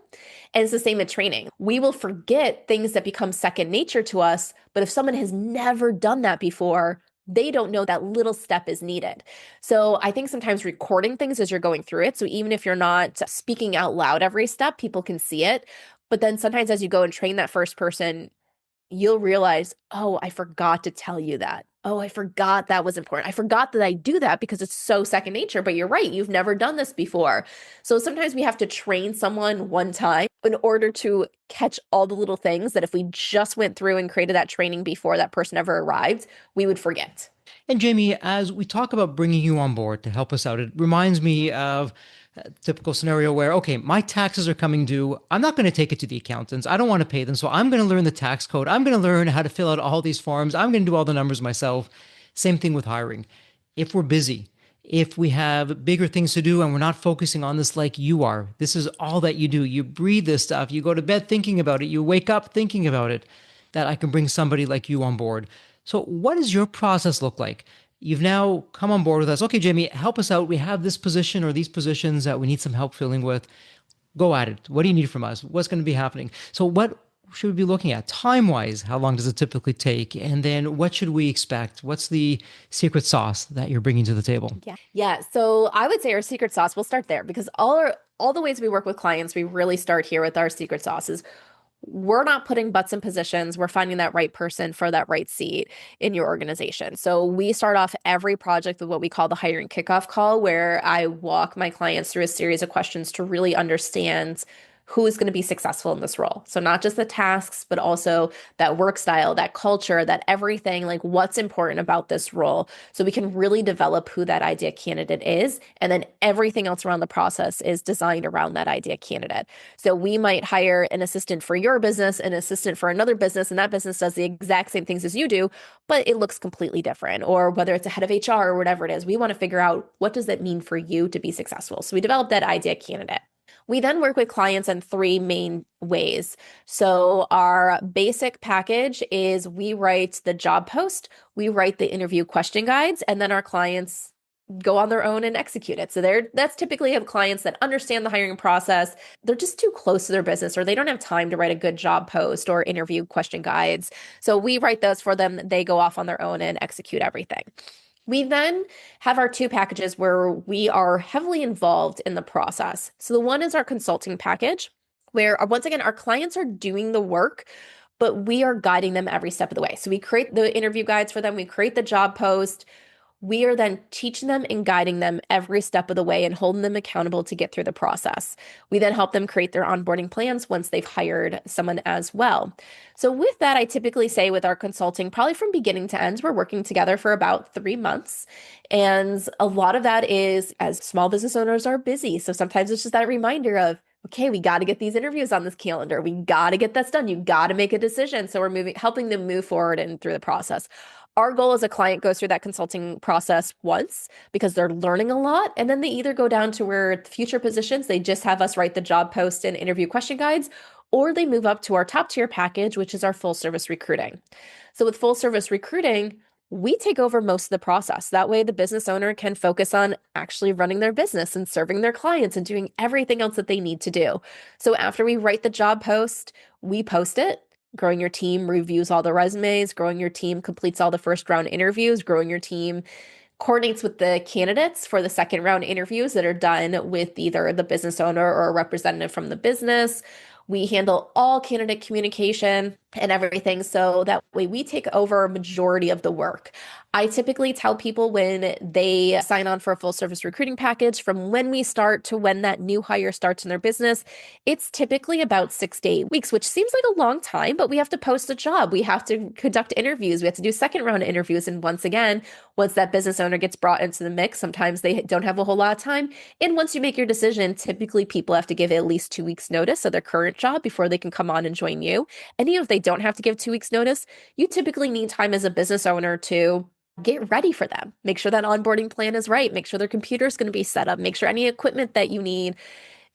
S2: And it's the same with training. We will forget things that become second nature to us. But if someone has never done that before, they don't know that little step is needed. So I think sometimes recording things as you're going through it. So even if you're not speaking out loud every step, people can see it. But then sometimes as you go and train that first person, you'll realize, oh, I forgot to tell you that. Oh, I forgot that was important. I forgot that I do that because it's so second nature. But you're right, you've never done this before. So sometimes we have to train someone one time in order to catch all the little things that if we just went through and created that training before that person ever arrived, we would forget.
S1: And Jamie, as we talk about bringing you on board to help us out, it reminds me of a typical scenario where, okay, my taxes are coming due. I'm not going to take it to the accountants. I don't want to pay them. So I'm going to learn the tax code. I'm going to learn how to fill out all these forms. I'm going to do all the numbers myself. Same thing with hiring. If we're busy, if we have bigger things to do and we're not focusing on this like you are, this is all that you do. You breathe this stuff. You go to bed thinking about it. You wake up thinking about it, that I can bring somebody like you on board. So, what does your process look like? You've now come on board with us. Okay, Jamie, help us out. We have this position or these positions that we need some help filling with. Go at it. What do you need from us? What's going to be happening? So, what should we be looking at time wise? How long does it typically take? And then, what should we expect? What's the secret sauce that you're bringing to the table?
S2: Yeah. Yeah. So I would say our secret sauce, we'll start there because all the ways we work with clients, we really start here with our secret sauces. We're not putting butts in positions. We're finding that right person for that right seat in your organization. So we start off every project with what we call the hiring kickoff call, where I walk my clients through a series of questions to really understand who is going to be successful in this role. So not just the tasks, but also that work style, that culture, that everything, like what's important about this role. So we can really develop who that idea candidate is. And then everything else around the process is designed around that idea candidate. So we might hire an assistant for your business, an assistant for another business, and that business does the exact same things as you do, but it looks completely different. Or whether it's a head of HR or whatever it is, we want to figure out what does that mean for you to be successful. So we develop that idea candidate. We then work with clients in three main ways. So our basic package is we write the job post, we write the interview question guides, and then our clients go on their own and execute it. So that's typically have clients that understand the hiring process. They're just too close to their business or they don't have time to write a good job post or interview question guides. So we write those for them. They go off on their own and execute everything. We then have our two packages where we are heavily involved in the process. So the one is our consulting package, where once again, our clients are doing the work, but we are guiding them every step of the way. So we create the interview guides for them, we create the job post. We are then teaching them and guiding them every step of the way and holding them accountable to get through the process. We then help them create their onboarding plans once they've hired someone as well. So with that, I typically say with our consulting, probably from beginning to end, we're working together for about 3 months. And a lot of that is as small business owners are busy. So sometimes it's just that reminder of, okay, we got to get these interviews on this calendar. We got to get this done. You got to make a decision. So we're helping them move forward and through the process. Our goal as a client goes through that consulting process once because they're learning a lot. And then they either go down to where future positions, they just have us write the job post and interview question guides, or they move up to our top tier package, which is our full service recruiting. So with full service recruiting, we take over most of the process. That way, the business owner can focus on actually running their business and serving their clients and doing everything else that they need to do. So after we write the job post, we post it. Growing your team reviews all the resumes, growing your team completes all the first round interviews, growing your team coordinates with the candidates for the second round interviews that are done with either the business owner or a representative from the business. We handle all candidate communication and everything. So that way we take over a majority of the work. I typically tell people when they sign on for a full service recruiting package, from when we start to when that new hire starts in their business, it's typically about 6 to 8 weeks, which seems like a long time, but we have to post a job. We have to conduct interviews. We have to do second round interviews. And once again, once that business owner gets brought into the mix, sometimes they don't have a whole lot of time. And once you make your decision, typically people have to give at least 2 weeks notice of their current job before they can come on and join you. And even if they don't have to give 2 weeks notice, you typically need time as a business owner to get ready for them. Make sure that onboarding plan is right. Make sure their computer is going to be set up. Make sure any equipment that you need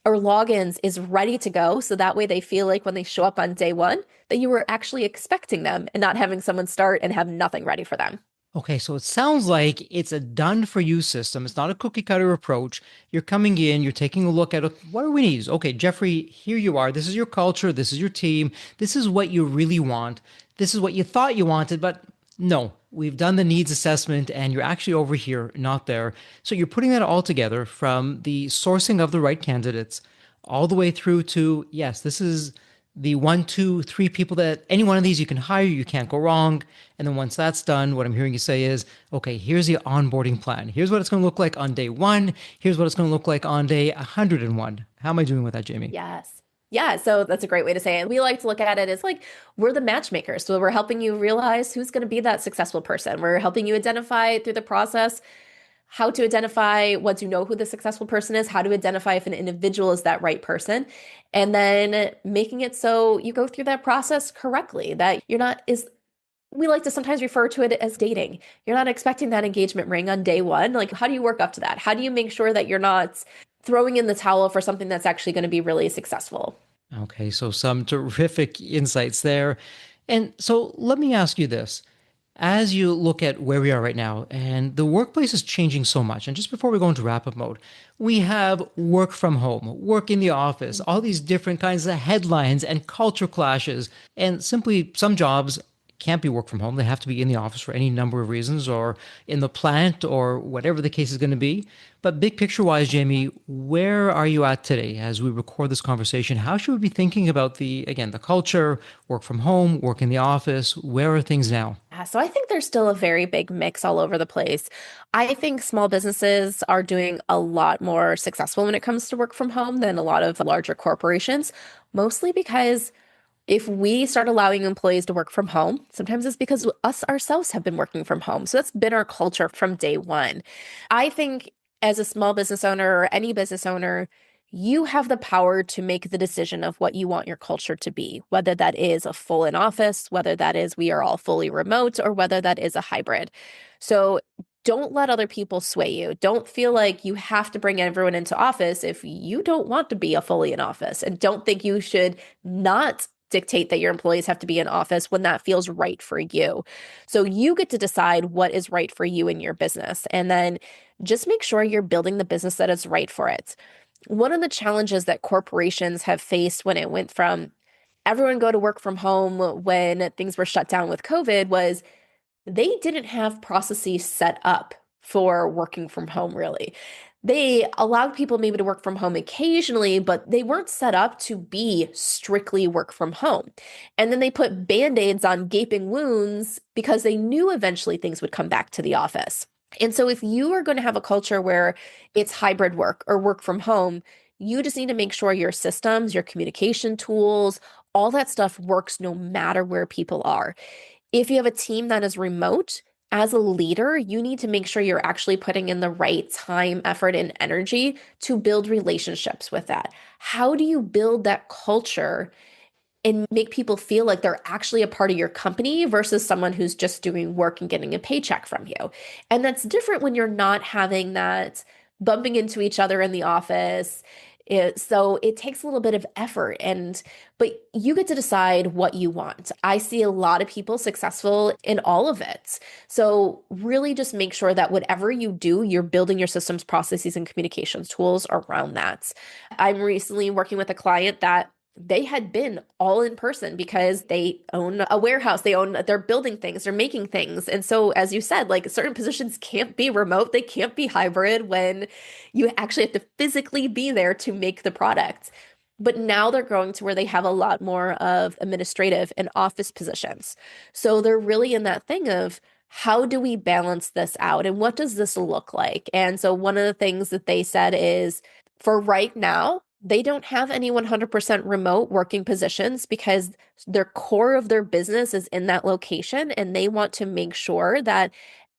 S2: or logins is ready to go. So that way they feel like when they show up on day one, that you were actually expecting them and not having someone start and have nothing ready for them.
S1: Okay, so it sounds like it's a done for you system. It's not a cookie cutter approach. You're coming in, you're taking a look at what do we need? Okay, Jeffrey, here you are. This is your culture. This is your team. This is what you really want. This is what you thought you wanted, but No, we've done the needs assessment and you're actually over here, not there. So you're putting that all together from the sourcing of the right candidates all the way through to, yes, this is the one, two, three people that any one of these you can hire, you can't go wrong. And then once that's done, what I'm hearing you say is, okay, here's the onboarding plan. Here's what it's going to look like on day one. Here's what it's going to look like on day 101. How am I doing with that, Jamie?
S2: Yes. Yeah, so that's a great way to say it. We like to look at it as like we're the matchmakers. So we're helping you realize who's going to be that successful person. We're helping you identify through the process how to identify once you know who the successful person is, how to identify if an individual is that right person, and then making it so you go through that process correctly, that you're not is we like to sometimes refer to it as dating. You're not expecting that engagement ring on day one. Like, how do you work up to that? How do you make sure that you're not throwing in the towel for something that's actually going to be really successful?
S1: Okay, so some terrific insights there. And so let me ask you this. As you look at where we are right now, and the workplace is changing so much, and just before we go into wrap up mode, we have work from home, work in the office, all these different kinds of headlines and culture clashes. And simply, some jobs can't be work from home. They have to be in the office for any number of reasons, or in the plant, or whatever the case is going to be. But big picture wise, Jamie, where are you at today as we record this conversation? How should we be thinking about again, the culture, work from home, work in the office? Where are things now?
S2: Yeah, so I think there's still a very big mix all over the place. I think small businesses are doing a lot more successful when it comes to work from home than a lot of larger corporations, mostly because if we start allowing employees to work from home, sometimes it's because us ourselves have been working from home. So that's been our culture from day one. I think as a small business owner or any business owner, you have the power to make the decision of what you want your culture to be, whether that is a full in office, whether that is we are all fully remote, or whether that is a hybrid. So don't let other people sway you. Don't feel like you have to bring everyone into office if you don't want to be a fully in office. And don't think you should not dictate that your employees have to be in office when that feels right for you. So you get to decide what is right for you in your business. And then just make sure you're building the business that is right for it. One of the challenges that corporations have faced when it went from everyone go to work from home when things were shut down with COVID was they didn't have processes set up for working from home, really. They allowed people maybe to work from home occasionally, but they weren't set up to be strictly work from home. And then they put band-aids on gaping wounds because they knew eventually things would come back to the office. And so if you are going to have a culture where it's hybrid work or work from home, you just need to make sure your systems, your communication tools, all that stuff works no matter where people are. If you have a team that is remote, as a leader, you need to make sure you're actually putting in the right time, effort, and energy to build relationships with that. How do you build that culture and make people feel like they're actually a part of your company versus someone who's just doing work and getting a paycheck from you? And that's different when you're not having that bumping into each other in the office. So it takes a little bit of effort but you get to decide what you want. I see a lot of people successful in all of it. So really just make sure that whatever you do, you're building your systems, processes, and communications tools around that. I'm recently working with a client that they had been all in person because they own a warehouse, they're building things, they're making things. And so, as you said, like certain positions can't be remote, they can't be hybrid when you actually have to physically be there to make the product. But now they're growing to where they have a lot more of administrative and office positions. So they're really in that thing of how do we balance this out and what does this look like? And so one of the things that they said is for right now, they don't have any 100% remote working positions because their core of their business is in that location and they want to make sure that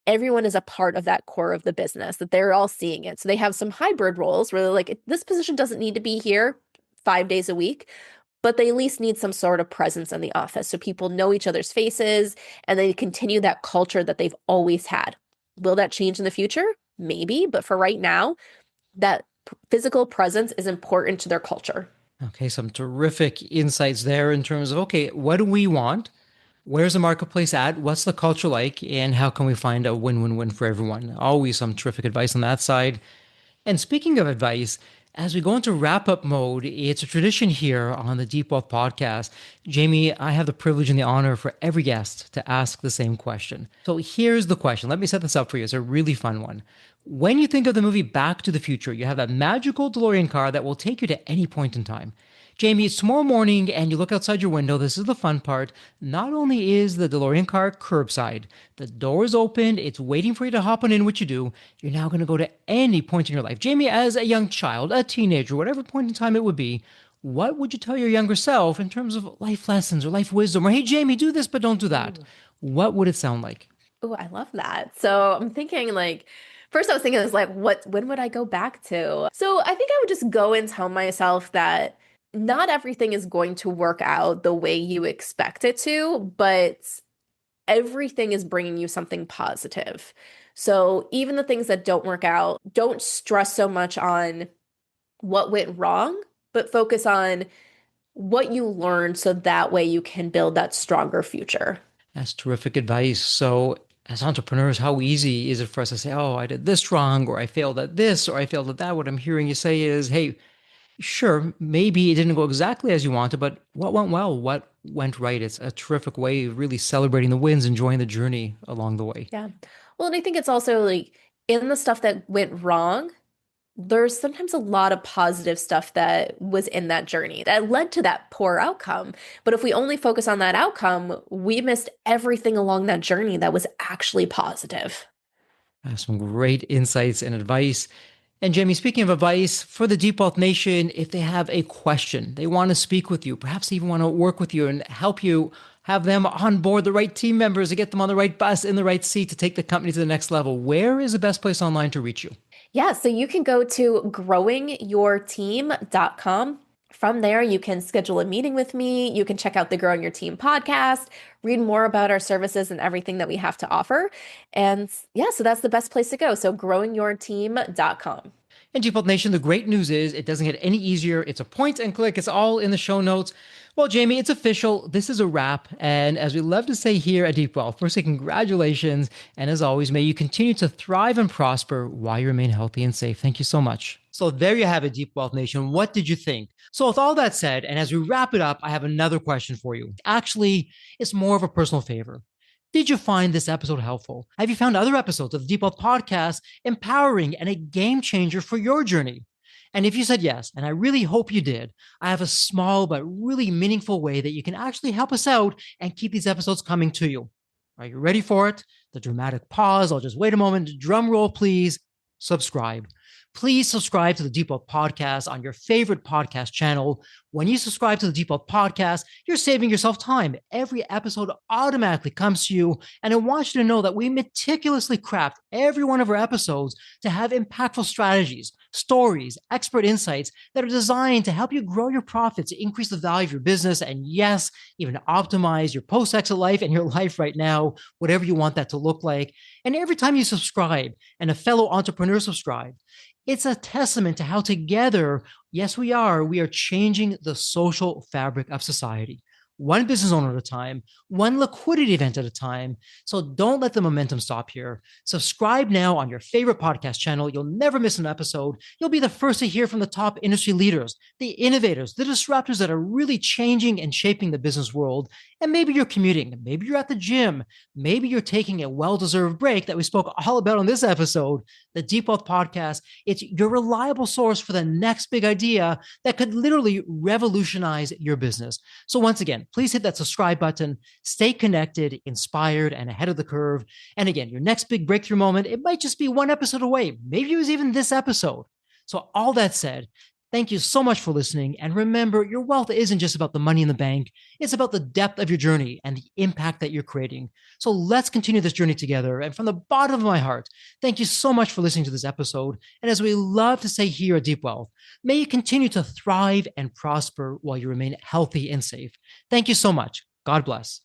S2: everyone is a part of that core of the business, that they're all seeing it. So they have some hybrid roles where they're like, this position doesn't need to be here 5 days a week, but they at least need some sort of presence in the office so people know each other's faces and they continue that culture that they've always had. Will that change in the future? Maybe, but for right now, that physical presence is important to their culture.
S1: Okay, some terrific insights there in terms of, okay, what do we want? Where's the marketplace at? What's the culture like? And how can we find a win-win-win for everyone? Always some terrific advice on that side. And speaking of advice, As we go into wrap up mode, it's a tradition here on the Deep Wealth podcast. Jamie, I have the privilege and the honor for every guest to ask the same question. So here's the question. Let me set this up for you. It's a really fun one. When you think of the movie Back to the Future, you have that magical DeLorean car that will take you to any point in time. Jamie, it's tomorrow morning and you look outside your window. This is the fun part. Not only is the DeLorean car curbside, the door is open, it's waiting for you to hop on in, what you do. You're now going to go to any point in your life. Jamie, as a young child, a teenager, whatever point in time it would be, what would you tell your younger self in terms of life lessons or life wisdom? Or, hey, Jamie, do this, but don't do that. What would it sound like?
S2: Oh, I love that. So I'm thinking like, first I was thinking is like, when would I go back to? So I think I would just go and tell myself that not everything is going to work out the way you expect it to, but everything is bringing you something positive. So even the things that don't work out, don't stress so much on what went wrong, but focus on what you learned so that way you can build that stronger future.
S1: That's terrific advice. So, as entrepreneurs, how easy is it for us to say, oh, I did this wrong, or I failed at this, or I failed at that? What I'm hearing you say is, hey, sure, maybe it didn't go exactly as you wanted, but what went well? What went right? It's a terrific way of really celebrating the wins, enjoying the journey along the way.
S2: Yeah. Well, and I think it's also like in the stuff that went wrong, there's sometimes a lot of positive stuff that was in that journey that led to that poor outcome. But if we only focus on that outcome, we missed everything along that journey that was actually positive.
S1: Some great insights and advice. And Jamie, speaking of advice for the Deep Wealth Nation, if they have a question, they want to speak with you, perhaps they even want to work with you and help you have them on board the right team members to get them on the right bus in the right seat to take the company to the next level, where is the best place online to reach you?
S2: Yeah, so you can go to growingyourteam.com. From there, you can schedule a meeting with me. You can check out the Growing Your Team podcast, read more about our services and everything that we have to offer. And yeah, so that's the best place to go. So growingyourteam.com.
S1: And Deep Wealth Nation, the great news is it doesn't get any easier. It's a point and click. It's all in the show notes. Well, Jamie, it's official. This is a wrap. And as we love to say here at Deep Wealth, firstly, congratulations. And as always, may you continue to thrive and prosper while you remain healthy and safe. Thank you so much. So there you have it, Deep Wealth Nation. What did you think? So with all that said, and as we wrap it up, I have another question for you. Actually, it's more of a personal favor. Did you find this episode helpful? Have you found other episodes of the Deep Wealth Podcast empowering and a game changer for your journey? And if you said yes, and I really hope you did, I have a small but really meaningful way that you can actually help us out and keep these episodes coming to you. Are you ready for it? The dramatic pause. I'll just wait a moment. Drum roll, please. Subscribe. Please subscribe to the Deep Wealth Podcast on your favorite podcast channel. When you subscribe to the Deep Wealth Podcast, you're saving yourself time. Every episode automatically comes to you. And I want you to know that we meticulously craft every one of our episodes to have impactful strategies, stories, expert insights that are designed to help you grow your profits, increase the value of your business, and yes, even optimize your post-exit life and your life right now, whatever you want that to look like. And every time you subscribe and a fellow entrepreneur subscribe, it's a testament to how together, yes, we are changing the social fabric of society. One business owner at a time, one liquidity event at a time. So don't let the momentum stop here. Subscribe now on your favorite podcast channel. You'll never miss an episode. You'll be the first to hear from the top industry leaders, the innovators, the disruptors that are really changing and shaping the business world. And maybe you're commuting, maybe you're at the gym, maybe you're taking a well-deserved break that we spoke all about on this episode, the Deep Wealth Podcast. It's your reliable source for the next big idea that could literally revolutionize your business. So once again, please hit that subscribe button, stay connected, inspired, and ahead of the curve. And again, your next big breakthrough moment, it might just be one episode away. Maybe it was even this episode. So all that said, thank you so much for listening. And remember, your wealth isn't just about the money in the bank. It's about the depth of your journey and the impact that you're creating. So let's continue this journey together. And from the bottom of my heart, thank you so much for listening to this episode. And as we love to say here at Deep Wealth, may you continue to thrive and prosper while you remain healthy and safe. Thank you so much. God bless.